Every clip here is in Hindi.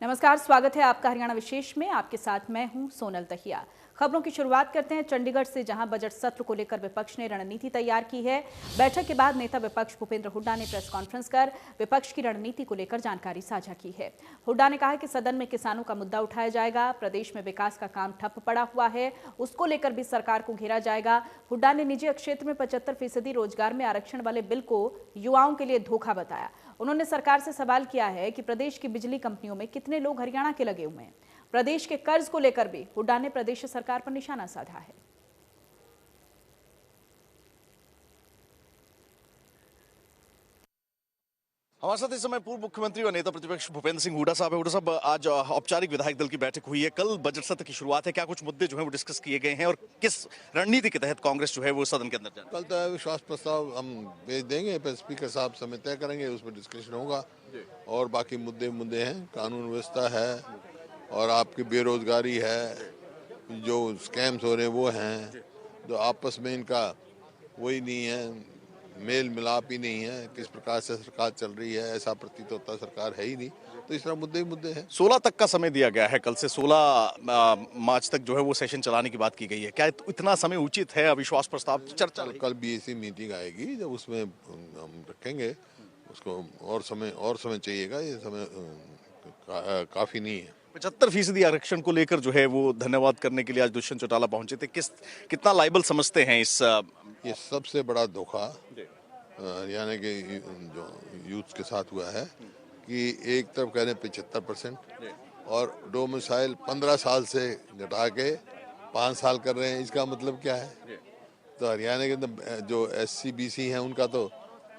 नमस्कार, स्वागत है आपका हरियाणा विशेष में। आपके साथ मैं हूं सोनल दहिया। खबरों की शुरुआत करते हैं चंडीगढ़ से, जहां बजट सत्र को लेकर विपक्ष ने रणनीति तैयार की है। बैठक के बाद नेता विपक्ष भूपेंद्र हुड्डा ने प्रेस कॉन्फ्रेंस कर विपक्ष की रणनीति को लेकर जानकारी साझा की है। हुड्डा ने कहा कि सदन में किसानों का मुद्दा उठाया जाएगा। प्रदेश में विकास का काम ठप पड़ा हुआ है, उसको लेकर भी सरकार को घेरा जाएगा। हुड्डा ने निजी क्षेत्र में 75% रोजगार में आरक्षण वाले बिल को युवाओं के लिए धोखा बताया। उन्होंने सरकार से सवाल किया है कि प्रदेश की बिजली कंपनियों में कितने लोग हरियाणा के लगे हुए हैं। प्रदेश के कर्ज को लेकर भी हुड्डा ने प्रदेश सरकार पर निशाना साधा है। हमारे साथ इस समय पूर्व मुख्यमंत्री और नेता प्रतिपक्ष भूपेंद्र सिंह हुड्डा साहब है। हुड्डा साहब, आज औपचारिक विधायक दल की बैठक हुई है, कल बजट सत्र की शुरुआत है। क्या कुछ मुद्दे जो है वो डिस्कस किए गए हैं और किस रणनीति के तहत कांग्रेस जो है वो सदन के अंदर जाए? कल तो विश्वास प्रस्ताव हम भेज देंगे, फिर स्पीकर साहब समय तय करेंगे, उसमें डिस्कशन होगा। और बाकी मुद्दे हैं, कानून व्यवस्था है और आपकी बेरोजगारी है, जो स्कैम्स हो रहे हैं वो हैं, जो आपस में इनका वही नहीं है, मेल मिलाप ही नहीं है, किस प्रकार से सरकार चल रही है ऐसा प्रतीत होता सरकार है ही नहीं। तो इस तरह मुद्दे हैं। 16 तक का समय दिया गया है, कल से 16 मार्च तक जो है वो सेशन चलाने की बात की गई है। क्या इतना समय उचित है अविश्वास प्रस्ताव चर्चा? कल बीएसी मीटिंग आएगी, जब उसमें हम रखेंगे उसको। और समय चाहिएगा, ये समय काफी नहीं है। 75% आरक्षण को लेकर जो है वो धन्यवाद करने के लिए आज दुष्यंत चौटाला पहुंचे थे। कितना लाइबल समझते हैं इस? ये सबसे बड़ा धोखा हरियाणा के जो यूथ के साथ हुआ है कि एक तरफ कह रहे हैं 75% और डोमिसाइल 15 साल से घटा के 5 साल कर रहे हैं। इसका मतलब क्या है? तो हरियाणा के जो SC BC हैं उनका तो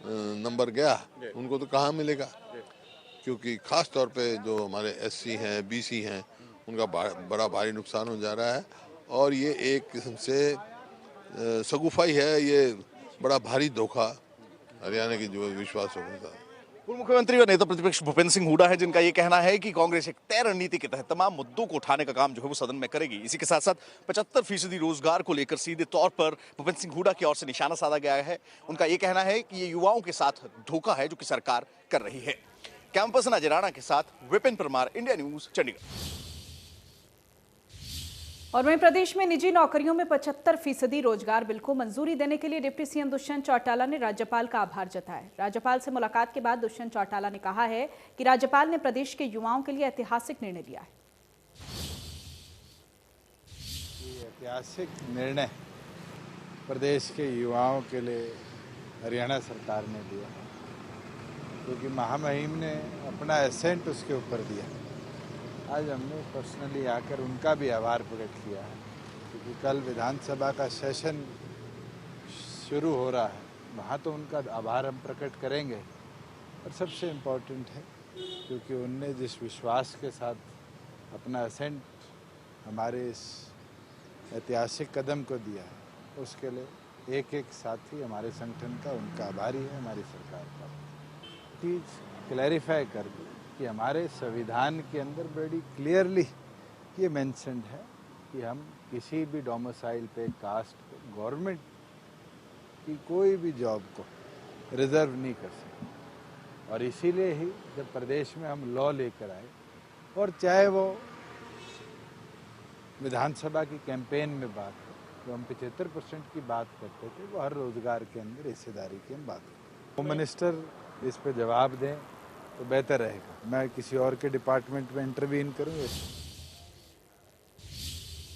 नंबर गया, उनको तो कहाँ मिलेगा? क्योंकि खास तौर पे जो हमारे SC हैं BC हैं उनका बड़ा भारी नुकसान हो जा रहा है। और ये एक किस्म से सगुफाई है, ये बड़ा भारी धोखा हरियाणा की जो विश्वास होगा। पूर्व मुख्यमंत्री और नेता प्रतिपक्ष भूपेंद्र सिंह हुड्डा है, जिनका ये कहना है कि कांग्रेस एक तय रणनीति के तहत तमाम मुद्दों को उठाने का काम जो है वो सदन में करेगी। इसी के साथ साथ 75% रोजगार को लेकर सीधे तौर पर भूपेंद्र सिंह हुड्डा की ओर से निशाना साधा गया है। उनका ये कहना है कि ये युवाओं के साथ धोखा है जो कि सरकार कर रही है। कैंपस नजराना के साथ विपिन परमार, इंडिया न्यूज, चंडीगढ़। और वहीं प्रदेश में निजी नौकरियों में 75% रोजगार बिल को मंजूरी देने के लिए डिप्टी सीएम दुष्यंत चौटाला ने राज्यपाल का आभार जताया। राज्यपाल से मुलाकात के बाद दुष्यंत चौटाला ने कहा है कि राज्यपाल ने प्रदेश के युवाओं के लिए ऐतिहासिक निर्णय लिया है। ऐतिहासिक निर्णय प्रदेश के युवाओं के लिए हरियाणा सरकार ने दिया, क्योंकि महामहिम ने अपना एसेंट उसके ऊपर दिया। आज हमने पर्सनली आकर उनका भी आभार प्रकट किया है, क्योंकि कल विधानसभा का सेशन शुरू हो रहा है, वहाँ तो उनका आभार हम प्रकट करेंगे। और सबसे इम्पोर्टेंट है क्योंकि उनने जिस विश्वास के साथ अपना एसेंट हमारे इस ऐतिहासिक कदम को दिया है, उसके लिए एक साथी हमारे संगठन का उनका आभारी है, हमारी सरकार का। चीज़ क्लैरिफाई कर दी कि हमारे संविधान के अंदर बड़ी क्लियरली ये मेंशन्ड है कि हम किसी भी डोमिसाइल पे, कास्ट पे, गवर्नमेंट की कोई भी जॉब को रिजर्व नहीं कर सकते। और इसीलिए ही जब प्रदेश में हम लॉ लेकर आए, और चाहे वो विधानसभा की कैंपेन में बात हो, तो हम 75% की बात करते थे, वो हर रोजगार के अंदर हिस्सेदारी की हम बात करते। होम मिनिस्टर इस पे जवाब दें तो बेहतर रहेगा। मैं किसी और के डिपार्टमेंट में इंटरवीन करूँ।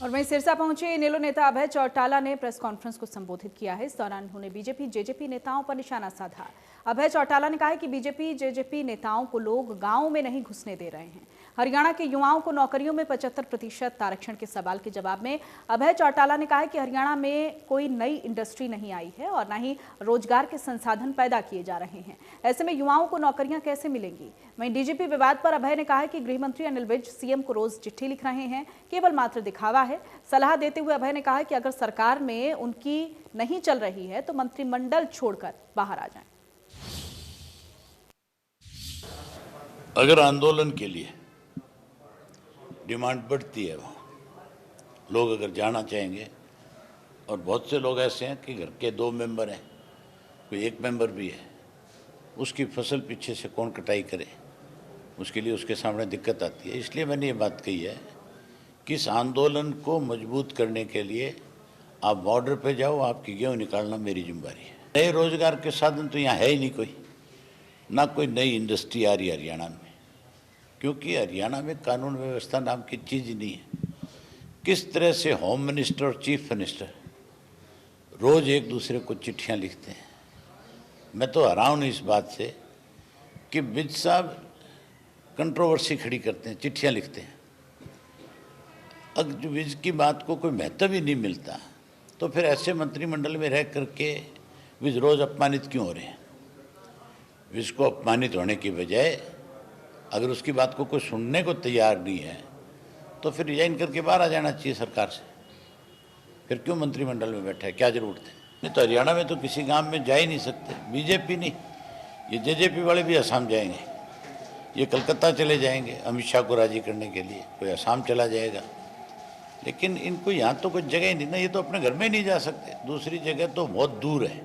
और वहीं सिरसा पहुंचे इनेलो नेता अभय चौटाला ने प्रेस कॉन्फ्रेंस को संबोधित किया है। इस दौरान उन्होंने बीजेपी जेजेपी नेताओं पर निशाना साधा। अभय चौटाला ने कहा है कि बीजेपी जेजेपी नेताओं को लोग गांव में नहीं घुसने दे रहे हैं। हरियाणा के युवाओं को नौकरियों में 75% आरक्षण के सवाल के जवाब में अभय चौटाला ने कहा कि हरियाणा में कोई नई इंडस्ट्री नहीं आई है और न ही रोजगार के संसाधन पैदा किए जा रहे हैं। ऐसे में युवाओं को नौकरियां कैसे मिलेंगी? वहीं डीजीपी विवाद पर अभय ने कहा कि गृह मंत्री अनिल विज सीएम को रोज चिट्ठी लिख रहे हैं, केवल मात्र दिखावा है। सलाह देते हुए अभय ने कहा कि अगर सरकार में उनकी नहीं चल रही है तो मंत्रिमंडल छोड़कर बाहर आ जाएं। अगर आंदोलन के लिए डिमांड बढ़ती है, वहाँ लोग अगर जाना चाहेंगे, और बहुत से लोग ऐसे हैं कि घर के 2 मेंबर हैं, कोई 1 मेंबर भी है, उसकी फसल पीछे से कौन कटाई करे? उसके लिए उसके सामने दिक्कत आती है। इसलिए मैंने ये बात कही है कि इस आंदोलन को मजबूत करने के लिए आप बॉर्डर पे जाओ, आपकी गेहूँ निकालना मेरी जिम्मेदारी है। नए रोजगार के साधन तो यहाँ है ही नहीं कोई, ना कोई नई इंडस्ट्री आ रही है हरियाणा में, क्योंकि हरियाणा में कानून व्यवस्था नाम की चीज़ ही नहीं है। किस तरह से होम मिनिस्टर और चीफ मिनिस्टर रोज एक दूसरे को चिट्ठियाँ लिखते हैं। मैं तो हैरान हूँ इस बात से कि विज साहब कंट्रोवर्सी खड़ी करते हैं, चिट्ठियाँ लिखते हैं। अगर जो विज की बात को कोई महत्व ही नहीं मिलता तो फिर ऐसे मंत्रिमंडल में रह करके विज रोज अपमानित क्यों हो रहे हैं? विज को अपमानित होने की बजाय अगर उसकी बात को कोई सुनने को तैयार नहीं है तो फिर रिजाइन करके बाहर आ जाना चाहिए सरकार से। फिर क्यों मंत्रिमंडल में बैठा है, क्या जरूरत है? नहीं तो हरियाणा में तो किसी गांव में जा ही नहीं सकते। बीजेपी नहीं, ये जेजेपी वाले भी असम जाएंगे, ये कलकत्ता चले जाएंगे अमित शाह को राजी करने के लिए, कोई असम चला जाएगा, लेकिन इनको यहाँ तो कुछ जगह ही नहीं ना। ये तो अपने घर में नहीं जा सकते, दूसरी जगह तो बहुत दूर है।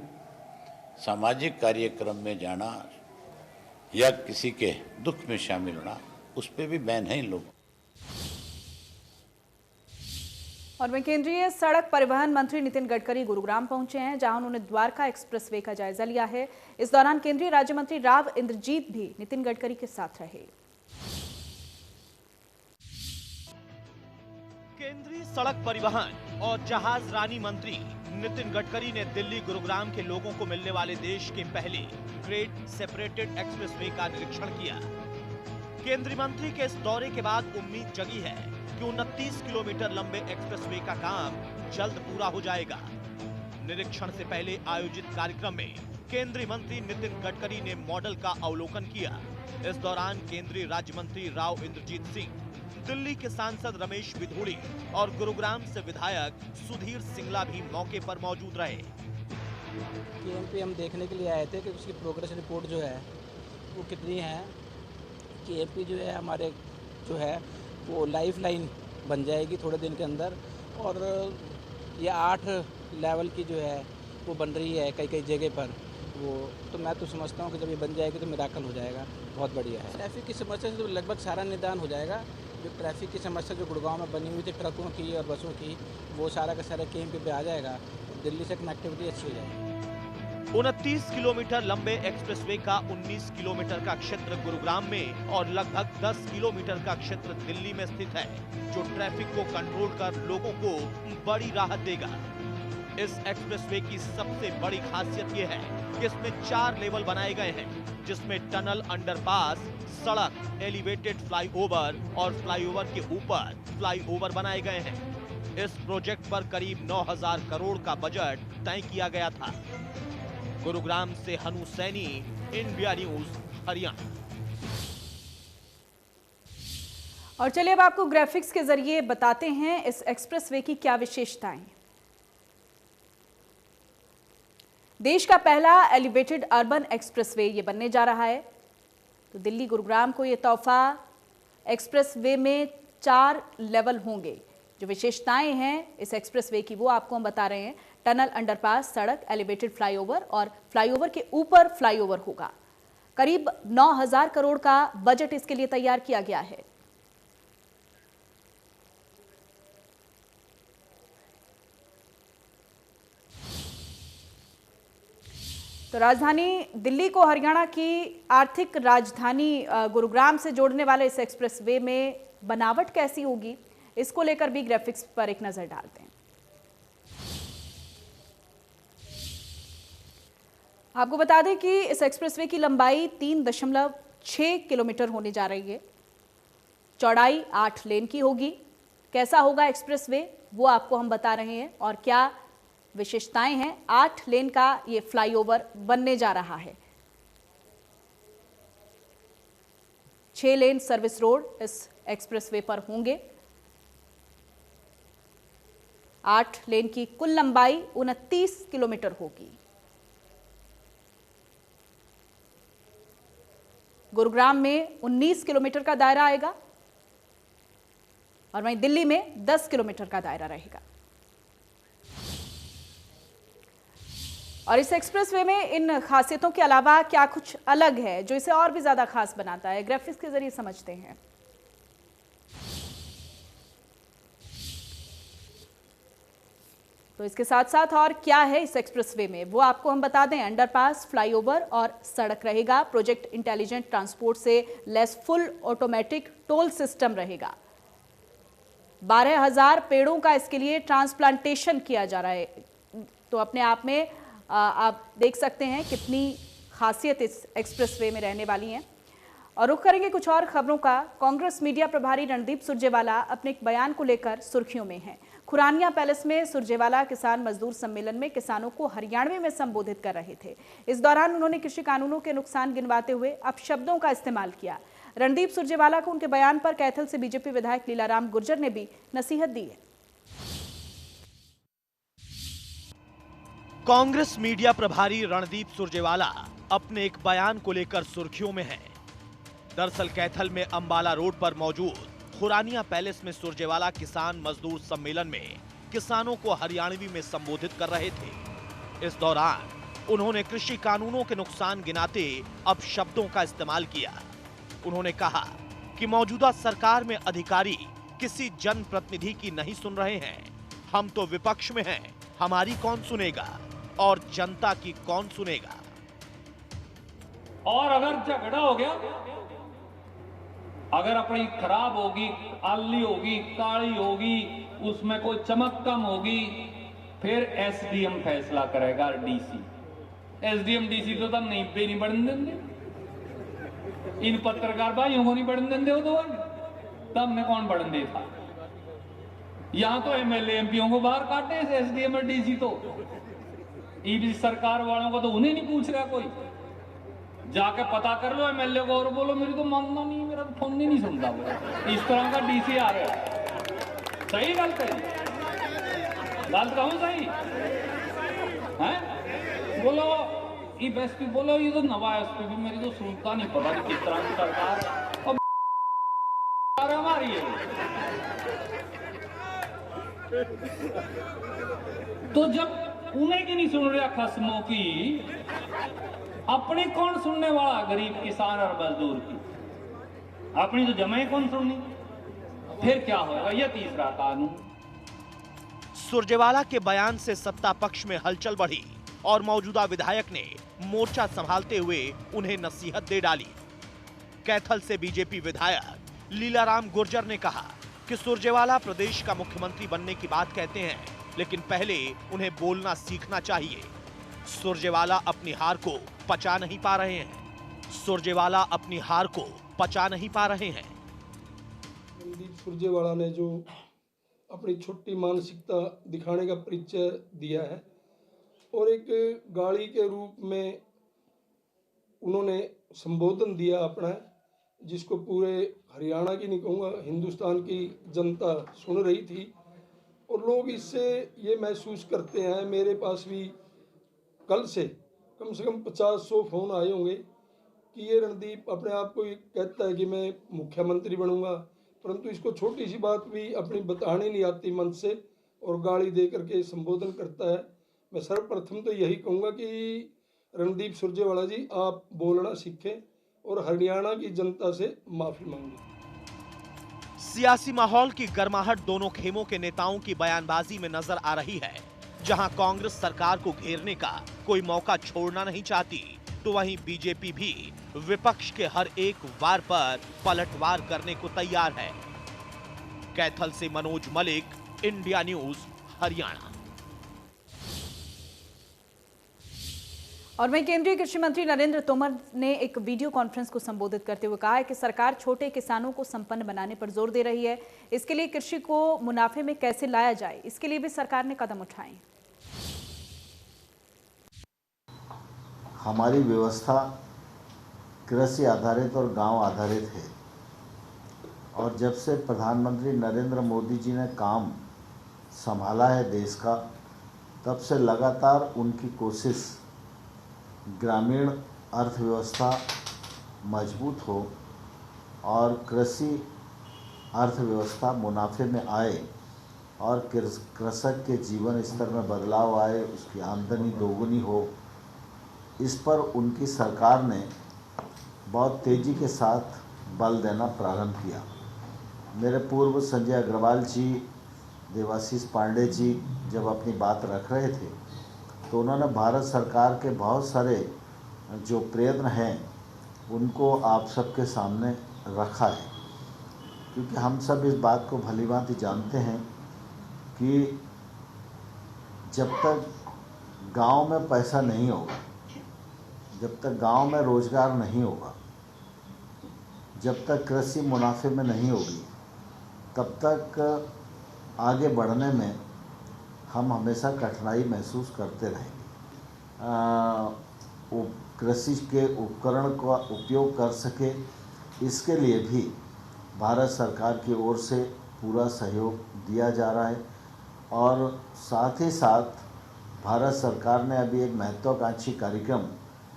सामाजिक कार्यक्रम में जाना या किसी के दुख में शामिल होना, उस पर भी बैन है इन लोगों। और वहीं केंद्रीय सड़क परिवहन मंत्री नितिन गडकरी गुरुग्राम पहुंचे हैं, जहां उन्होंने द्वारका एक्सप्रेसवे का जायजा लिया है। इस दौरान केंद्रीय राज्य मंत्री राव इंद्रजीत भी नितिन गडकरी के साथ रहे। केंद्रीय सड़क परिवहन और जहाज रानी मंत्री नितिन गडकरी ने दिल्ली गुरुग्राम के लोगों को मिलने वाले देश के पहले ग्रेड सेपरेटेड एक्सप्रेसवे का निरीक्षण किया। केंद्रीय मंत्री के इस दौरे के बाद उम्मीद जगी है कि 29 किलोमीटर लंबे एक्सप्रेसवे का काम जल्द पूरा हो जाएगा। निरीक्षण से पहले आयोजित कार्यक्रम में केंद्रीय मंत्री नितिन गडकरी ने मॉडल का अवलोकन किया। इस दौरान केंद्रीय राज्य मंत्री राव इंद्रजीत सिंह, दिल्ली के सांसद रमेश बिधूड़ी और गुरुग्राम से विधायक सुधीर सिंगला भी मौके पर मौजूद रहे। केएमपी हम देखने के लिए आए थे कि उसकी प्रोग्रेस रिपोर्ट जो है वो कितनी है। केएमपी जो है हमारे जो है वो लाइफ लाइन बन जाएगी थोड़े दिन के अंदर, और ये 8 लेवल की जो है वो बन रही है कई कई जगह पर। वो तो मैं तो समझता हूँ कि जब ये बन जाएगी तो मिराकल हो जाएगा, बहुत बढ़िया है। ट्रैफिक की समस्या से तो लगभग सारा निदान हो जाएगा। जो ट्रैफिक की समस्या जो गुड़गांव में बनी हुई थी ट्रकों की और बसों की, वो सारा का सारा केएमपी पे आ जाएगा, दिल्ली से कनेक्टिविटी अच्छी हो जाएगी। 29 किलोमीटर लंबे एक्सप्रेसवे का 19 किलोमीटर का क्षेत्र गुरुग्राम में और लगभग 10 किलोमीटर का क्षेत्र दिल्ली में स्थित है, जो ट्रैफिक को कंट्रोल कर लोगों को बड़ी राहत देगा। इस एक्सप्रेसवे की सबसे बड़ी खासियत यह है कि इसमें 4 लेवल बनाए गए हैं, जिसमें टनल, अंडरपास, सड़क, एलिवेटेड फ्लाईओवर और फ्लाईओवर के ऊपर फ्लाईओवर बनाए गए हैं। इस प्रोजेक्ट पर करीब 9,000 करोड़ का बजट तय किया गया था। गुरुग्राम से हनु सैनी, इंडिया न्यूज, हरियाणा। और चलिए अब आपको ग्राफिक्स के जरिए बताते हैं इस एक्सप्रेसवे की क्या विशेषताएं। देश का पहला एलिवेटेड अर्बन एक्सप्रेसवे ये बनने जा रहा है। तो दिल्ली गुरुग्राम को ये तोहफा, एक्सप्रेसवे में 4 लेवल होंगे। जो विशेषताएं हैं इस एक्सप्रेसवे की वो आपको हम बता रहे हैं। टनल, अंडरपास, सड़क, एलिवेटेड फ्लाईओवर और फ्लाईओवर के ऊपर फ्लाईओवर होगा। करीब 9,000 करोड़ का बजट इसके लिए तैयार किया गया है। तो राजधानी दिल्ली को हरियाणा की आर्थिक राजधानी गुरुग्राम से जोड़ने वाले इस एक्सप्रेसवे में बनावट कैसी होगी, इसको लेकर भी ग्राफिक्स पर एक नजर डालते हैं। आपको बता दें कि इस एक्सप्रेसवे की लंबाई 3.6 किलोमीटर होने जा रही है। चौड़ाई 8 लेन की होगी। कैसा होगा एक्सप्रेसवे वो आपको हम बता रहे हैं और क्या विशेषताएं हैं। 8 लेन का ये फ्लाईओवर बनने जा रहा है। 6 लेन सर्विस रोड इस एक्सप्रेसवे पर होंगे। 8 लेन की कुल लंबाई 29 किलोमीटर होगी। गुरुग्राम में 19 किलोमीटर का दायरा आएगा और वहीं दिल्ली में 10 किलोमीटर का दायरा रहेगा। और इस एक्सप्रेसवे में इन खासियतों के अलावा क्या कुछ अलग है जो इसे और भी ज्यादा खास बनाता है, ग्राफिक्स के जरिए समझते हैं। तो इसके साथ साथ और क्या है इस एक्सप्रेसवे में वो आपको हम बता दें। अंडरपास, फ्लाईओवर और सड़क रहेगा। प्रोजेक्ट इंटेलिजेंट ट्रांसपोर्ट से less full automatic toll system रहेगा। 12,000 पेड़ों का इसके लिए ट्रांसप्लांटेशन किया जा रहा है। तो अपने आप में आप देख सकते हैं कितनी खासियत इस एक्सप्रेसवे में रहने वाली है। और रुख करेंगे कुछ और खबरों का। कांग्रेस मीडिया प्रभारी रणदीप सुरजेवाला अपने एक बयान को लेकर सुर्खियों में हैं। खुरानिया पैलेस में सुरजेवाला किसान मजदूर सम्मेलन में किसानों को हरियाणवी में संबोधित कर रहे थे। इस दौरान उन्होंने कृषि कानूनों के नुकसान गिनवाते हुए अपशब्दों का इस्तेमाल किया। रणदीप सुरजेवाला को उनके बयान पर कैथल से बीजेपी विधायक लीलाराम गुर्जर ने भी नसीहत दी है। कांग्रेस मीडिया प्रभारी रणदीप सुरजेवाला अपने एक बयान को लेकर सुर्खियों में हैं। दरअसल कैथल में अंबाला रोड पर मौजूद खुरानिया पैलेस में सुरजेवाला किसान मजदूर सम्मेलन में किसानों को हरियाणवी में संबोधित कर रहे थे। इस दौरान उन्होंने कृषि कानूनों के नुकसान गिनाते अपशब्दों का इस्तेमाल किया। उन्होंने कहा कि मौजूदा सरकार में अधिकारी किसी जनप्रतिनिधि की नहीं सुन रहे हैं। हम तो विपक्ष में हैं, हमारी कौन सुनेगा और जनता की कौन सुनेगा। और अगर झगड़ा हो गया, अगर अपनी खराब होगी, आली होगी, काली होगी, उसमें कोई चमक कम होगी, फिर एसडीएम फैसला करेगा। डीसी एसडीएम डीसी तो तब नहीं पे नहीं बढ़ने देंगे, इन पत्रकार भाइयों को नहीं बढ़ने देंगे। तो तब में कौन बढ़न देता। यहां तो एमएलए एमपीओ को बाहर काटे एसडीएम और डीसी। तो ईबी सरकार वालों को तो उन्हें नहीं पूछ रहा कोई। जाके पता कर लो एमएलए को और बोलो मेरी तो मानना नहीं, मेरा तो फोन नहीं सुनता। इस तरह का डीसी आ रहा है। सही गलत है? गलत कहूं सही है? बोलो एसपी बोलो, ये तो नवा एसपी भी मेरी तो सुनता नहीं, पता नहीं किस तरह की सरकार और हमारी है। तो जब उन्हें की नहीं सुन रहा खस्मों की, अपनी कौन सुनने वाला? गरीब किसान और मजदूर की अपनी तो जमाई कौन सुननी? फिर क्या होगा? यह तीसरा कानून। सुरजेवाला के बयान से सत्ता पक्ष में हलचल बढ़ी और मौजूदा विधायक ने मोर्चा संभालते हुए उन्हें नसीहत दे डाली। कैथल से बीजेपी विधायक लीलाराम गुर्जर ने कहा कि सुरजेवाला प्रदेश का मुख्यमंत्री बनने की बात कहते हैं, लेकिन पहले उन्हें बोलना सीखना चाहिए। सुरजेवाला अपनी हार को पचा नहीं पा रहे हैं। सुरजेवाला अपनी हार को पचा नहीं पा रहे हैं। रणदीप सुरजेवाला ने जो अपनी छोटी मानसिकता दिखाने का परिचय दिया है और एक गाली के रूप में उन्होंने संबोधन दिया अपना, जिसको पूरे हरियाणा की नहीं कहूँगा, हिंदुस्तान की जनता सुन रही थी। और लोग इससे ये महसूस करते हैं, मेरे पास भी कल से कम 50-100 फोन आए होंगे कि ये रणदीप अपने आप को कहता है कि मैं मुख्यमंत्री बनूंगा, परंतु इसको छोटी सी बात भी अपनी बताने नहीं आती मन से और गाली दे करके संबोधन करता है। मैं सर्वप्रथम तो यही कहूँगा कि रणदीप सुरजेवाला जी, आप बोलना सीखें और हरियाणा की जनता से माफी मांगे। सियासी माहौल की गर्माहट दोनों खेमों के नेताओं की बयानबाजी में नजर आ रही है। जहां कांग्रेस सरकार को घेरने का कोई मौका छोड़ना नहीं चाहती, तो वहीं बीजेपी भी विपक्ष के हर एक वार पर पलटवार करने को तैयार है। कैथल से मनोज मलिक, इंडिया न्यूज, हरियाणा। और वहीं केंद्रीय कृषि मंत्री नरेंद्र तोमर ने एक वीडियो कॉन्फ्रेंस को संबोधित करते हुए कहा है कि सरकार छोटे किसानों को संपन्न बनाने पर जोर दे रही है। इसके लिए कृषि को मुनाफे में कैसे लाया जाए, इसके लिए भी सरकार ने कदम उठाए। हमारी व्यवस्था कृषि आधारित और गांव आधारित है और जब से प्रधानमंत्री नरेंद्र मोदी जी ने काम संभाला है देश का, तब से लगातार उनकी कोशिश ग्रामीण अर्थव्यवस्था मजबूत हो और कृषि अर्थव्यवस्था मुनाफे में आए, और कृषक के जीवन स्तर में बदलाव आए, उसकी आमदनी दोगुनी हो, इस पर उनकी सरकार ने बहुत तेज़ी के साथ बल देना प्रारंभ किया। मेरे पूर्व संजय अग्रवाल जी, देवाशीष पांडे जी जब अपनी बात रख रहे थे तो उन्होंने भारत सरकार के बहुत सारे जो प्रयत्न हैं उनको आप सबके सामने रखा है, क्योंकि हम सब इस बात को भलीभांति जानते हैं कि जब तक गांव में पैसा नहीं होगा, जब तक गांव में रोजगार नहीं होगा, जब तक कृषि मुनाफे में नहीं होगी, तब तक आगे बढ़ने में हम हमेशा कठिनाई महसूस करते रहेंगे। कृषि के उपकरण का उपयोग कर सके, इसके लिए भी भारत सरकार की ओर से पूरा सहयोग दिया जा रहा है। और साथ ही साथ भारत सरकार ने अभी एक महत्वाकांक्षी कार्यक्रम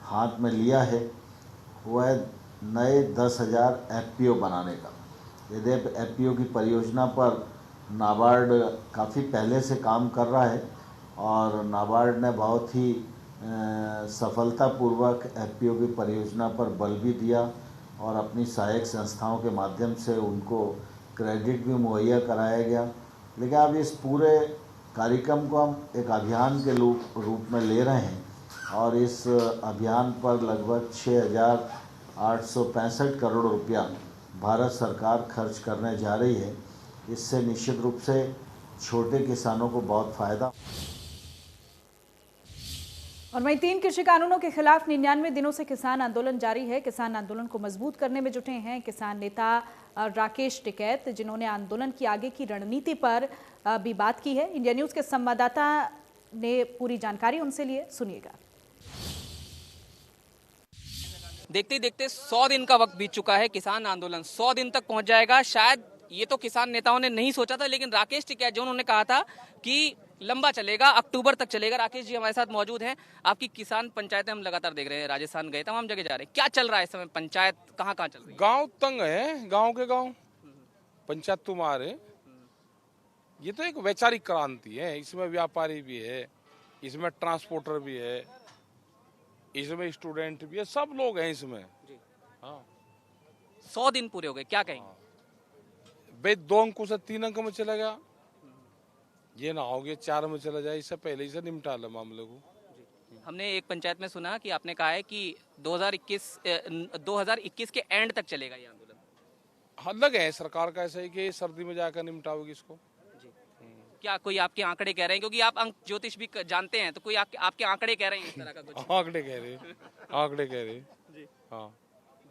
हाथ में लिया है, वो है नए 10,000 FPO बनाने का। यदि FPO की परियोजना पर नाबार्ड काफ़ी पहले से काम कर रहा है और नाबार्ड ने बहुत ही सफलतापूर्वक FPO की परियोजना पर बल भी दिया और अपनी सहायक संस्थाओं के माध्यम से उनको क्रेडिट भी मुहैया कराया गया। लेकिन अब इस पूरे कार्यक्रम को हम एक अभियान के रूप में ले रहे हैं और इस अभियान पर लगभग 6,865 करोड़ रुपया भारत सरकार खर्च करने जा रही है। इससे निश्चित रूप से छोटे किसानों को बहुत फायदा। और वहीं 3 कृषि कानूनों के खिलाफ 99 दिनों से किसान आंदोलन जारी है। किसान आंदोलन को मजबूत करने में जुटे हैं किसान नेता राकेश टिकैत, जिन्होंने आंदोलन की आगे की रणनीति पर भी बात की है। इंडिया न्यूज के संवाददाता ने पूरी जानकारी उनसे ली है, सुनिएगा। देखते ही देखते 100 दिन का वक्त बीत चुका है। किसान आंदोलन 100 दिन तक पहुंच जाएगा। शायद ये तो किसान नेताओं ने नहीं सोचा था, लेकिन राकेश टिकैत जो उन्होंने कहा था कि लंबा चलेगा, अक्टूबर तक चलेगा। राकेश जी हमारे साथ मौजूद हैं। आपकी किसान पंचायतें हम लगातार देख रहे हैं, राजस्थान गए, तमाम जगह जा रहे हैं। क्या चल रहा है इस समय? पंचायत कहाँ कहाँ चल रही है? गांव तंग है, गांव के गांव पंचायत तुम्हारे। ये तो एक वैचारिक क्रांति है। इसमें व्यापारी भी है, इसमें ट्रांसपोर्टर भी है, इसमें स्टूडेंट भी है, सब लोग हैं इसमें। हाँ, 100 दिन पूरे हो गए, क्या कहेंगे? भाई 2 अंकों से 3 अंक में चला गया, ये ना हो गया 4 में चला जाए। इससे पहले ही से निपटा ले मामले को। हमने एक पंचायत में सुना कि आपने कहा है कि 2021 के एंड तक चलेगा ये आंदोलन। हाँ, लगे है सरकार का ऐसा ही कि सर्दी में जाकर निपटाओगी इसको। क्या कोई आपके आंकड़े कह रहे हैं, क्योंकि आप अंक ज्योतिष भी जानते हैं, तो कोई आपके आंकड़े कह रहे हैं इस तरह का कुछ? आंकड़े कह रहे हाँ।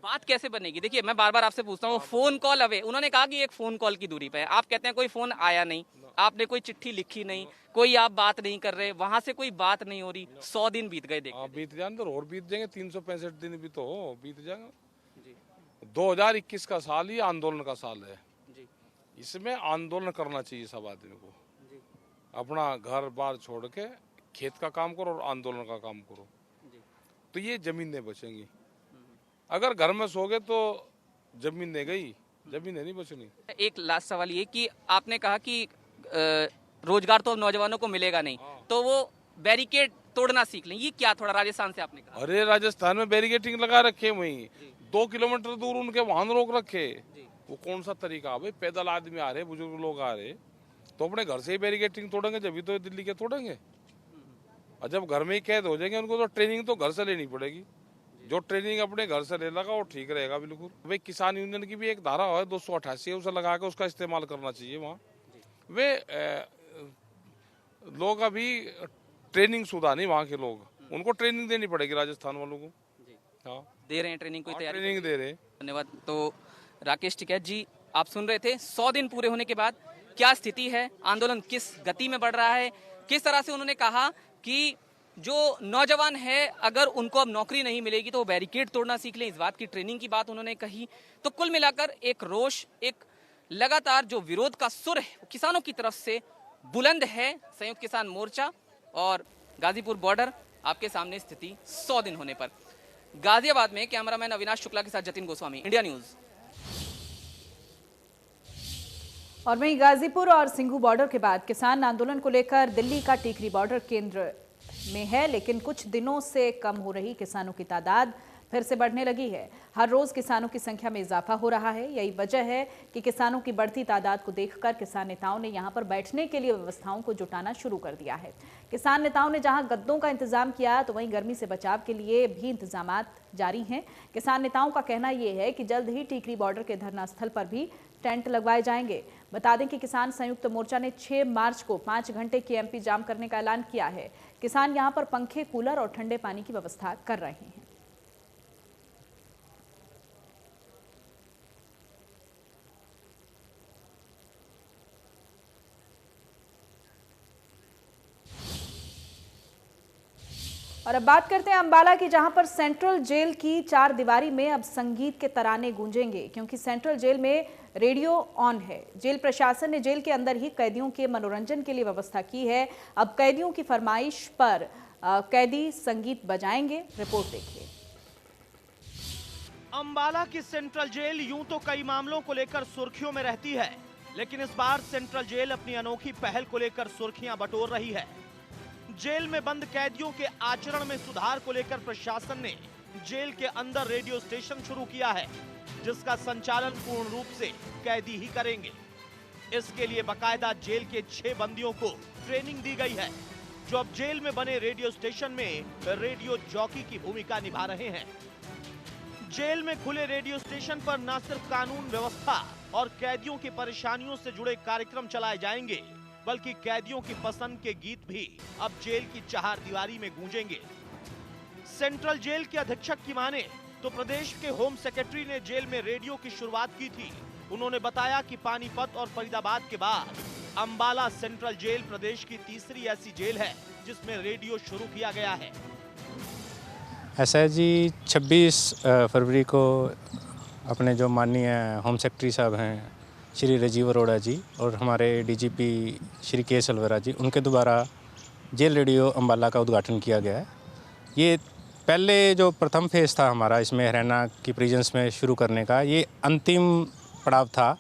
बात कैसे बनेगी? देखिए, मैं बार बार आपसे पूछता हूँ, फोन कॉल अवे, उन्होंने कहा कि एक फोन कॉल की दूरी पे है। आप कहते हैं कोई फोन आया नहीं, आपने कोई चिट्ठी लिखी नहीं, कोई आप बात नहीं कर रहे, वहां से कोई बात नहीं हो रही। 100 दिन बीत गए। देखिए बीत जाएंगे और बीत जाएंगे, 365 दिन भी तो बीत जाएंगे। 2021 का साल ही आंदोलन का साल है। इसमें आंदोलन करना चाहिए सब आदमी को। अपना घर बार छोड़ के खेत का काम करो और आंदोलन का काम करो, तो ये जमीनें बचेंगी। अगर घर में सोगे तो जमीनें गई, जमीनें नहीं बचनी। एक लास्ट सवाल ये कि आपने कहा कि रोजगार तो नौजवानों को मिलेगा नहीं, तो वो बैरिकेड तोड़ना सीख लें, ये क्या थोड़ा राजस्थान से आपने कहा? अरे राजस्थान में बैरिकेडिंग लगा रखे, वहीं 2 किलोमीटर दूर उनके वाहन रोक रखे। वो कौन सा तरीका? भाई पैदल आदमी आ रहे, बुजुर्ग लोग आ रहे, तो अपने घर से ही बैरिकेडिंग तोड़ेंगे, जब भी तो दिल्ली के तोड़ेंगे। और जब घर में ही कैद हो जाएंगे, उनको तो ट्रेनिंग तो घर से लेनी पड़ेगी। जो ट्रेनिंग अपने घर से ले लगा वो ठीक रहेगा बिल्कुल। भाई किसान यूनियन की भी एक धारा है 288, उसे लगा के उसका इस्तेमाल करना चाहिए। वहाँ वे लोग अभी ट्रेनिंग शुदा नहीं, वहाँ के लोग, उनको ट्रेनिंग देनी पड़ेगी राजस्थान वालों को। हाँ, दे रहे हैं ट्रेनिंग, कोई तैयारी ट्रेनिंग दे रहे हैं। धन्यवाद। तो राकेश टिकैत जी, आप सुन रहे थे 100 दिन पूरे होने के बाद क्या स्थिति है, आंदोलन किस गति में बढ़ रहा है, किस तरह से उन्होंने कहा कि जो नौजवान है अगर उनको अब नौकरी नहीं मिलेगी तो वो बैरिकेड तोड़ना सीख लें, इस बात की ट्रेनिंग की बात उन्होंने कही। तो कुल मिलाकर एक रोष, एक लगातार जो विरोध का सुर है किसानों की तरफ से बुलंद है। संयुक्त किसान मोर्चा और गाजीपुर बॉर्डर आपके सामने स्थिति 100 दिन होने पर। गाजियाबाद में कैमरामैन अविनाश शुक्ला के साथ जतिन गोस्वामी, इंडिया न्यूज। और वहीं गाजीपुर और सिंघू बॉर्डर के बाद किसान आंदोलन को लेकर दिल्ली का टीकरी बॉर्डर केंद्र में है, लेकिन कुछ दिनों से कम हो रही किसानों की तादाद फिर से बढ़ने लगी है। हर रोज किसानों की संख्या में इजाफा हो रहा है। यही वजह है कि किसानों की बढ़ती तादाद को देखकर किसान नेताओं ने यहां पर बैठने के लिए व्यवस्थाओं को जुटाना शुरू कर दिया है। किसान नेताओं ने जहां गद्दों का इंतजाम किया तो वहीं गर्मी से बचाव के लिए भी इंतजामात जारी हैं। किसान नेताओं का कहना यह है कि जल्द ही टीकरी बॉर्डर के धरना स्थल पर भी टेंट लगवाए जाएंगे। बता दें कि किसान संयुक्त मोर्चा ने 6 मार्च को 5 घंटे की एमपी जाम करने का ऐलान किया है। किसान यहां पर पंखे, कूलर और ठंडे पानी की व्यवस्था कर रहे हैं। और अब बात करते हैं अंबाला की, जहां पर सेंट्रल जेल की 4 दीवारी में अब संगीत के तराने गूंजेंगे, क्योंकि सेंट्रल जेल में रेडियो ऑन है। जेल प्रशासन ने जेल के अंदर ही कैदियों के मनोरंजन के लिए व्यवस्था की है। अब कैदियों की फरमाइश पर कैदी संगीत बजाएंगे। रिपोर्ट देखिए। अंबाला की सेंट्रल जेल यूं तो कई मामलों को लेकर सुर्खियों में रहती है, लेकिन इस बार सेंट्रल जेल अपनी अनोखी पहल को लेकर सुर्खियां बटोर रही है। जेल में बंद कैदियों के आचरण में सुधार को लेकर प्रशासन ने जेल के अंदर रेडियो स्टेशन शुरू किया है, जिसका संचालन पूर्ण रूप से कैदी ही करेंगे। इसके लिए बकायदा जेल के 6 बंदियों को ट्रेनिंग दी गई है, जो अब जेल में बने रेडियो स्टेशन में रेडियो जॉकी की भूमिका निभा रहे हैं। जेल में खुले रेडियो स्टेशन पर न सिर्फ कानून व्यवस्था और कैदियों की परेशानियों से जुड़े कार्यक्रम चलाए जाएंगे, बल्कि कैदियों की पसंद के गीत भी अब जेल की 4 दीवारी में गूंजेंगे। सेंट्रल जेल के अधीक्षक की माने तो प्रदेश के होम सेक्रेटरी ने जेल में रेडियो की शुरुआत की थी। उन्होंने बताया कि पानीपत और फरीदाबाद के बाद अंबाला सेंट्रल जेल प्रदेश की तीसरी ऐसी जेल है जिसमें रेडियो शुरू किया गया है। ऐसा है जी, 26 फरवरी को अपने जो माननीय होम सेक्रेटरी साहब हैं श्री राजीव अरोड़ा जी और हमारे डीजीपी श्री के सलवरा जी, उनके द्वारा जेल रेडियो अंबाला का उद्घाटन किया गया है। ये पहले जो प्रथम फेज़ था हमारा इसमें हरियाणा की प्रिजन्स में शुरू करने का, ये अंतिम पड़ाव था।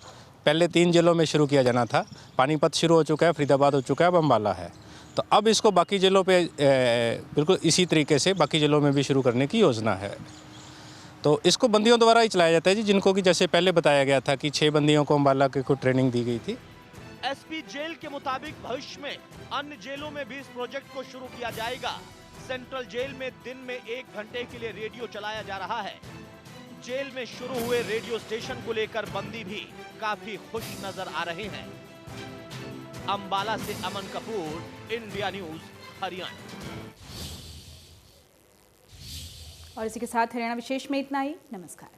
पहले 3 जेलों में शुरू किया जाना था। पानीपत शुरू हो चुका है, फरीदाबाद हो चुका है, अब अंबाला है। तो अब इसको बाकी जेलों पे बिल्कुल इसी तरीके से बाकी जेलों में भी शुरू करने की योजना है। तो इसको बंदियों द्वारा ही चलाया जाता है जी, जिनको कि जैसे पहले बताया गया था कि 6 बंदियों को अंबाला को ट्रेनिंग दी गई थी। एसपी जेल के मुताबिक भविष्य में अन्य जेलों में भी इस प्रोजेक्ट को शुरू किया जाएगा। सेंट्रल जेल में दिन में 1 घंटे के लिए रेडियो चलाया जा रहा है। जेल में शुरू हुए रेडियो स्टेशन को लेकर बंदी भी काफी खुश नजर आ रहे हैं। अंबाला से अमन कपूर, इंडिया न्यूज, हरियाणा। और इसी के साथ हरियाणा विशेष में इतना ही। नमस्कार।